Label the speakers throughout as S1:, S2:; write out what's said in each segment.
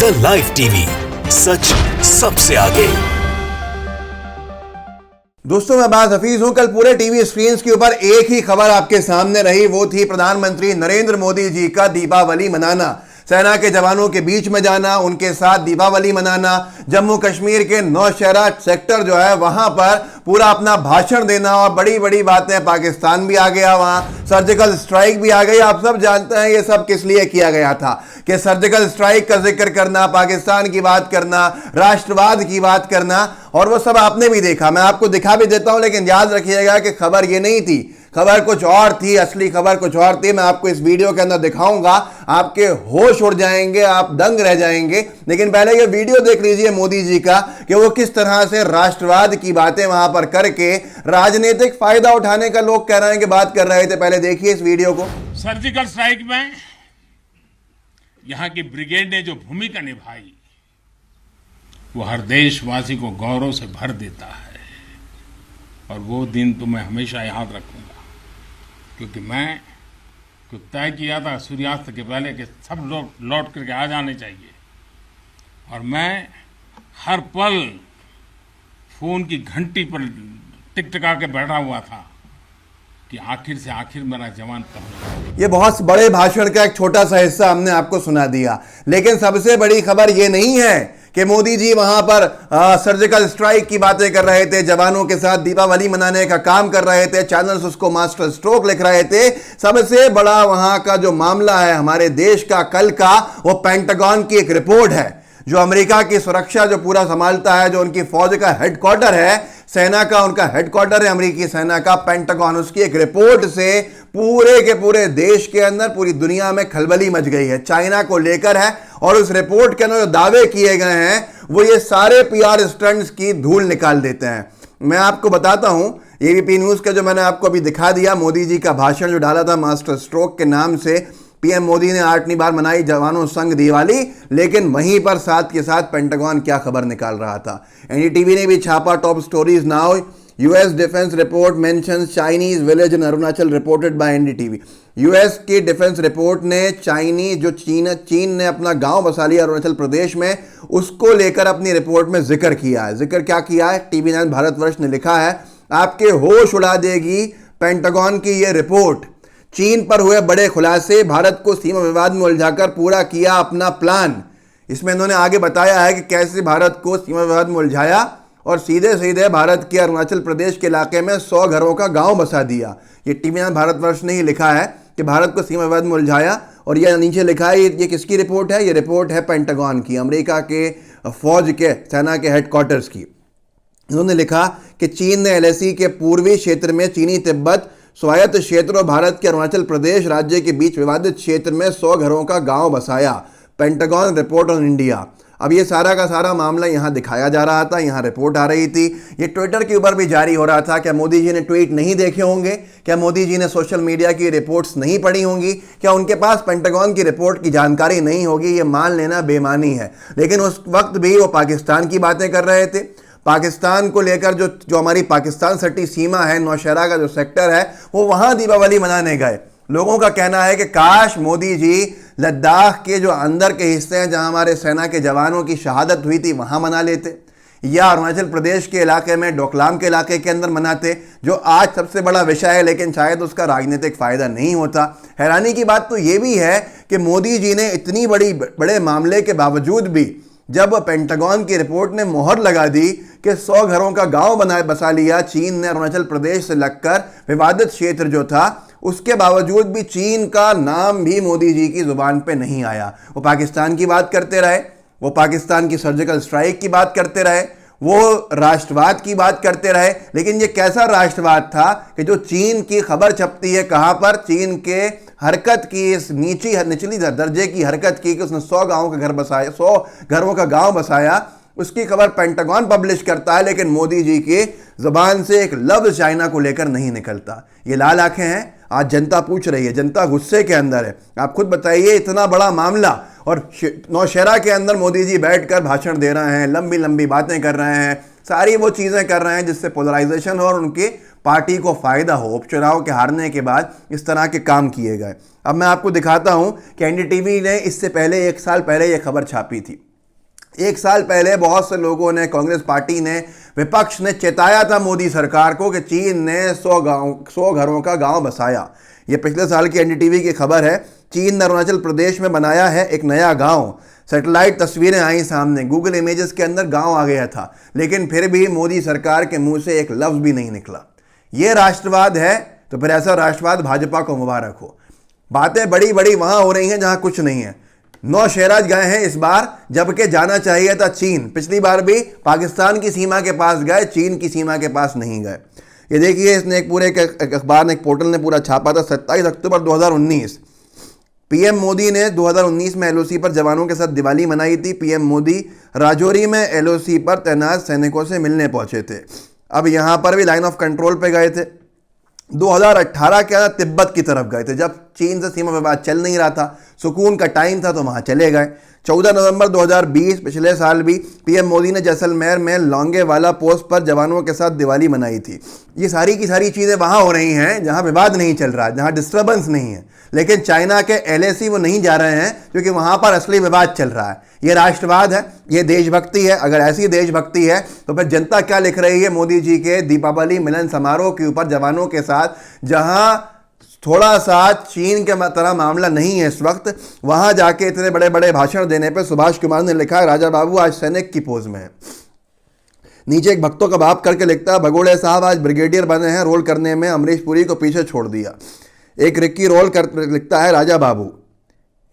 S1: The live TV, सच सबसे आगे।
S2: दोस्तों मैं बात हफीज हूं। कल पूरे टीवी स्क्रीन के ऊपर एक ही खबर आपके सामने रही, वो थी प्रधानमंत्री नरेंद्र मोदी जी का दीपावली मनाना, सेना के जवानों के बीच में जाना, उनके साथ दीपावली मनाना, जम्मू कश्मीर के नौशहरा सेक्टर जो है वहां पर पूरा अपना भाषण देना और बड़ी बड़ी बातें। पाकिस्तान भी आ गया, वहां सर्जिकल स्ट्राइक भी आ गई। आप सब जानते हैं ये सब किस लिए किया गया था, कि सर्जिकल स्ट्राइक का जिक्र करना, पाकिस्तान की बात करना, राष्ट्रवाद की बात करना, और वो सब आपने भी देखा। मैं आपको दिखा भी देता हूं, लेकिन याद रखिएगा कि खबर ये नहीं थी, खबर कुछ और थी, असली खबर कुछ और थी। मैं आपको इस वीडियो के अंदर दिखाऊंगा, आपके होश उड़ जाएंगे, आप दंग रह जाएंगे। लेकिन पहले ये वीडियो देख लीजिए मोदी जी का, कि वो किस तरह से राष्ट्रवाद की बातें वहां पर करके राजनीतिक फायदा उठाने का लोग कह रहे हैं कि बात कर रहे थे। पहले देखिए इस वीडियो को।
S3: सर्जिकल स्ट्राइक में यहां की ब्रिगेड ने जो भूमिका निभाई वो हर देशवासी को गौरव से भर देता है, और वो दिन तो मैं हमेशा याद रखूंगा, क्योंकि मैं को तय किया था सूर्यास्त के पहले कि सब लोग लौट करके आ जाने चाहिए, और मैं हर पल फोन की घंटी पर टिकटिका के बैठा हुआ था कि आखिर से आखिर मेरा जवान पहुंच।
S2: ये बहुत बड़े भाषण का एक छोटा सा हिस्सा हमने आपको सुना दिया, लेकिन सबसे बड़ी खबर ये नहीं है कि मोदी जी वहां पर सर्जिकल स्ट्राइक की बातें कर रहे थे, जवानों के साथ दीपावली मनाने का काम कर रहे थे, चैनल्स उसको मास्टर स्ट्रोक लिख रहे थे। सबसे बड़ा वहां का जो मामला है हमारे देश का कल का, वो पेंटागन की एक रिपोर्ट है, जो अमेरिका की सुरक्षा जो पूरा संभालता है, जो उनकी फौज का हेडक्वार्टर है, सेना का उनका हेडक्वार्टर है अमेरिकी सेना का, पेंटागन, उसकी एक रिपोर्ट से पूरे के पूरे देश के अंदर, पूरी दुनिया में खलबली मच गई है, चाइना को लेकर है। और उस रिपोर्ट के अंदर जो दावे किए गए हैं वो ये सारे पीआर स्टंट्स की धूल निकाल देते हैं। मैं आपको बताता हूं, एबीपी न्यूज का जो मैंने आपको अभी दिखा दिया, मोदी जी का भाषण जो डाला था मास्टर स्ट्रोक के नाम से, पीएम मोदी ने 8वीं बार मनाई जवानों संग दिवाली, लेकिन वहीं पर साथ के साथ पेंटागन क्या खबर निकाल रहा था। एनडीटीवी ने भी छापा, top stories now, US defence report mentions Chinese village in Arunachal, reported by NDTV. US की डिफेंस रिपोर्ट ने चीन ने अपना गांव बसा लिया अरुणाचल प्रदेश में, उसको लेकर अपनी रिपोर्ट में जिक्र किया है। जिक्र क्या किया है? TV9 भारतवर्ष ने लिखा है, आपके होश उड़ा देगी पेंटागन की यह रिपोर्ट। चीन पर हुए बड़े खुलासे, भारत को सीमा विवाद में उलझाकर पूरा किया अपना प्लान। इसमें इन्होंने आगे बताया है कि कैसे भारत को सीमा विवाद में उलझाया और सीधे सीधे भारत के अरुणाचल प्रदेश के इलाके में 100 घरों का गांव बसा दिया। ये TV9 भारतवर्ष ने ही लिखा है कि भारत को सीमा विवाद में उलझाया, और ये नीचे लिखा है, ये किसकी रिपोर्ट है? ये रिपोर्ट है पेंटागन की, अमेरिका के फौज के सेना के हेडक्वार्टर्स की। इन्होंने लिखा कि चीन ने LAC के पूर्वी क्षेत्र में चीनी तिब्बत स्वायत्त क्षेत्र और भारत के अरुणाचल प्रदेश राज्य के बीच विवादित क्षेत्र में 100 घरों का गांव बसाया। Pentagon report on India. अब ये सारा का सारा मामला यहाँ दिखाया जा रहा था, यहाँ रिपोर्ट आ रही थी, ये ट्विटर के ऊपर भी जारी हो रहा था। क्या मोदी जी ने ट्वीट नहीं देखे होंगे? क्या मोदी जी ने सोशल मीडिया की रिपोर्ट्स नहीं पढ़ी होंगी? क्या उनके पास पेंटागन की रिपोर्ट की जानकारी नहीं होगी? ये मान लेना बेमानी है। लेकिन उस वक्त भी वो पाकिस्तान की बातें कर रहे थे। पाकिस्तान को लेकर जो हमारी पाकिस्तान सटी सीमा है, नौशहरा का जो सेक्टर है, वो वहाँ दीपावली मनाने गए। लोगों का कहना है कि काश मोदी जी लद्दाख के जो अंदर के हिस्से हैं, जहां हमारे सेना के जवानों की शहादत हुई थी, वहां मना लेते, या अरुणाचल प्रदेश के इलाके में डोकलाम के इलाके के अंदर मनाते, जो आज सबसे बड़ा विषय है, लेकिन शायद उसका राजनीतिक फायदा नहीं होता। हैरानी की बात तो ये भी है कि मोदी जी ने इतनी बड़े मामले के बावजूद भी, जब पेंटागन की रिपोर्ट ने मोहर लगा दी कि 100 घरों का गांव बसा लिया चीन ने अरुणाचल प्रदेश से लगकर विवादित क्षेत्र जो था, उसके बावजूद भी चीन का नाम भी मोदी जी की जुबान पे नहीं आया। वो पाकिस्तान की बात करते रहे, वो पाकिस्तान की सर्जिकल स्ट्राइक की बात करते रहे, वो राष्ट्रवाद की बात करते रहे। लेकिन ये कैसा राष्ट्रवाद था कि जो चीन की खबर छपती है, कहां पर? चीन के हरकत की, इस निचली दर्जे की हरकत की कि उसने 100 गांवों का घर बसाया, 100 घरों का गांव बसाया, उसकी खबर पेंटागन पब्लिश करता है, लेकिन मोदी जी की जुबान से एक लफ्ज चाइना को लेकर नहीं निकलता। ये लाल आंखें हैं। आज जनता पूछ रही है, जनता गुस्से के अंदर है। आप खुद बताइए, इतना बड़ा मामला और नौशहरा के अंदर मोदी जी बैठकर भाषण दे रहे हैं, लंबी लंबी बातें कर रहे हैं, सारी वो चीज़ें कर रहे हैं जिससे पोलराइजेशन हो और उनकी पार्टी को फायदा हो। उपचुनाव के हारने के बाद इस तरह के काम किए गए। अब मैं आपको दिखाता हूं कि एनडीटीवी ने इससे पहले 1 साल पहले यह खबर छापी थी। 1 साल पहले बहुत से लोगों ने, कांग्रेस पार्टी ने, विपक्ष ने चेताया था मोदी सरकार को कि चीन ने 100 घरों का गांव बसाया। ये पिछले साल की एनडीटीवी की खबर है। चीन ने अरुणाचल प्रदेश में बनाया है एक नया गांव। सैटेलाइट तस्वीरें आई सामने, गूगल इमेजेस के अंदर गांव आ गया था, लेकिन फिर भी मोदी सरकार के मुंह से एक लफ्ज भी नहीं निकला। ये राष्ट्रवाद है तो फिर ऐसा राष्ट्रवाद भाजपा को मुबारक हो। बातें बड़ी बड़ी वहां हो रही हैं जहां कुछ नहीं है। नौशहरा गए हैं इस बार, जबकि जाना चाहिए था चीन। पिछली बार भी पाकिस्तान की सीमा के पास गए, चीन की सीमा के पास नहीं गए। ये देखिए, इसने एक पूरे अखबार ने, एक पोर्टल ने पूरा छापा था 27 अक्टूबर 2019। पीएम मोदी ने 2019 में एलओसी पर जवानों के साथ दिवाली मनाई थी। पीएम मोदी राजौरी में एलओसी पर तैनात सैनिकों से मिलने पहुंचे थे। अब यहां पर भी लाइन ऑफ कंट्रोल पे गए थे। 2018 के अंदर तिब्बत की तरफ गए थे, जब चीन से सीमा विवाद चल नहीं रहा था, सुकून का टाइम था, तो वहां चले गए। 14 नवंबर 2020 पिछले साल भी पीएम मोदी ने जैसलमेर में लोंगेवाला पोस्ट पर जवानों के साथ दिवाली मनाई थी। ये सारी की सारी चीज़ें वहां हो रही हैं जहां विवाद नहीं चल रहा है, जहां डिस्टर्बेंस नहीं है। लेकिन चाइना के एलएसी वो नहीं जा रहे हैं क्योंकि वहां पर असली विवाद चल रहा है। ये राष्ट्रवाद है, ये देशभक्ति है। अगर ऐसी देशभक्ति है तो फिर जनता क्या लिख रही है मोदी जी के दीपावली मिलन समारोह के ऊपर जवानों के साथ, जहां थोड़ा सा चीन के तरह मामला नहीं है इस वक्त, वहां जाके इतने बड़े बड़े भाषण देने पे सुभाष कुमार ने लिखा है, राजा बाबू आज सैनिक की पोज में है। नीचे एक भक्तों का बाप करके लिखता है, भगोड़े साहब आज ब्रिगेडियर बने हैं, रोल करने में अमरीश पुरी को पीछे छोड़ दिया। एक रिक्की रोल कर लिखता है, राजा बाबू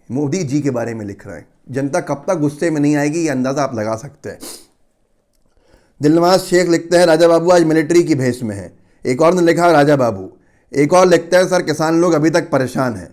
S2: मोदी जी के बारे में लिख रहे हैं। जनता कब तक गुस्से में नहीं आएगी, ये अंदाजा आप लगा सकते हैं। दिलनवाज शेख लिखते हैं, राजा बाबू आज मिलिट्री की भेष में है। एक और ने लिखा, राजा बाबू। एक और लिखते हैं, सर किसान लोग अभी तक परेशान हैं।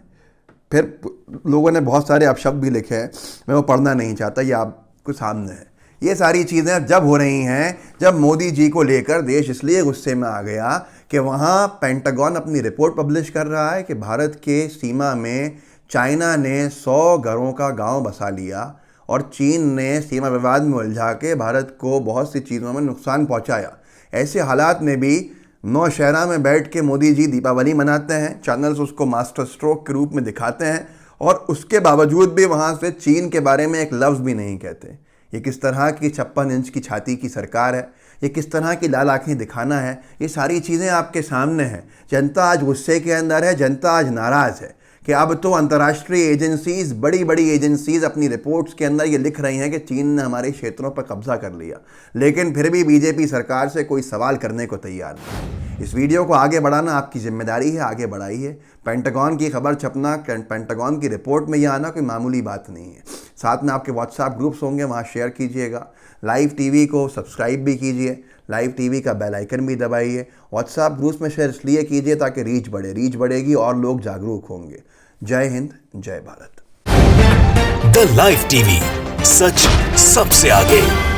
S2: फिर लोगों ने बहुत सारे अपशब्द भी लिखे हैं, मैं वो पढ़ना नहीं चाहता, ये आपको सामने है। ये सारी चीज़ें जब हो रही हैं, जब मोदी जी को लेकर देश इसलिए गुस्से में आ गया कि वहाँ पेंटागन अपनी रिपोर्ट पब्लिश कर रहा है कि भारत के सीमा में चाइना ने 100 घरों का गांव बसा लिया और चीन ने सीमा विवाद में उलझा के भारत को बहुत सी चीज़ों में नुकसान पहुंचाया। ऐसे हालात में भी नौशहरा में बैठ के मोदी जी दीपावली मनाते हैं, चैनल्स उसको मास्टर स्ट्रोक के रूप में दिखाते हैं, और उसके बावजूद भी वहाँ से चीन के बारे में एक लफ्ज़ भी नहीं कहते। ये किस तरह की 56 इंच की छाती की सरकार है, ये किस तरह की लाल आँखें दिखाना है, ये सारी चीज़ें आपके सामने हैं। जनता आज गुस्से के अंदर है, जनता आज नाराज़ है कि अब तो अंतर्राष्ट्रीय एजेंसीज़, बड़ी बड़ी एजेंसीज़ अपनी रिपोर्ट्स के अंदर ये लिख रही हैं कि चीन ने हमारे क्षेत्रों पर कब्जा कर लिया, लेकिन फिर भी बीजेपी सरकार से कोई सवाल करने को तैयार नहीं। इस वीडियो को आगे बढ़ाना आपकी जिम्मेदारी है, आगे बढ़ाइए। पेंटागन की खबर छपना, पेंटागन की रिपोर्ट में यह आना कोई मामूली बात नहीं है। साथ में आपके व्हाट्सएप ग्रुप्स होंगे, वहाँ शेयर कीजिएगा। लाइव टीवी को सब्सक्राइब भी कीजिए, लाइव टीवी का बेल आइकन भी दबाइए। व्हाट्सएप ग्रुप्स में शेयर इसलिए कीजिए ताकि रीच बढ़ेगी और लोग जागरूक होंगे। जय हिंद, जय भारत।
S1: द लाइव टीवी, सच सबसे आगे।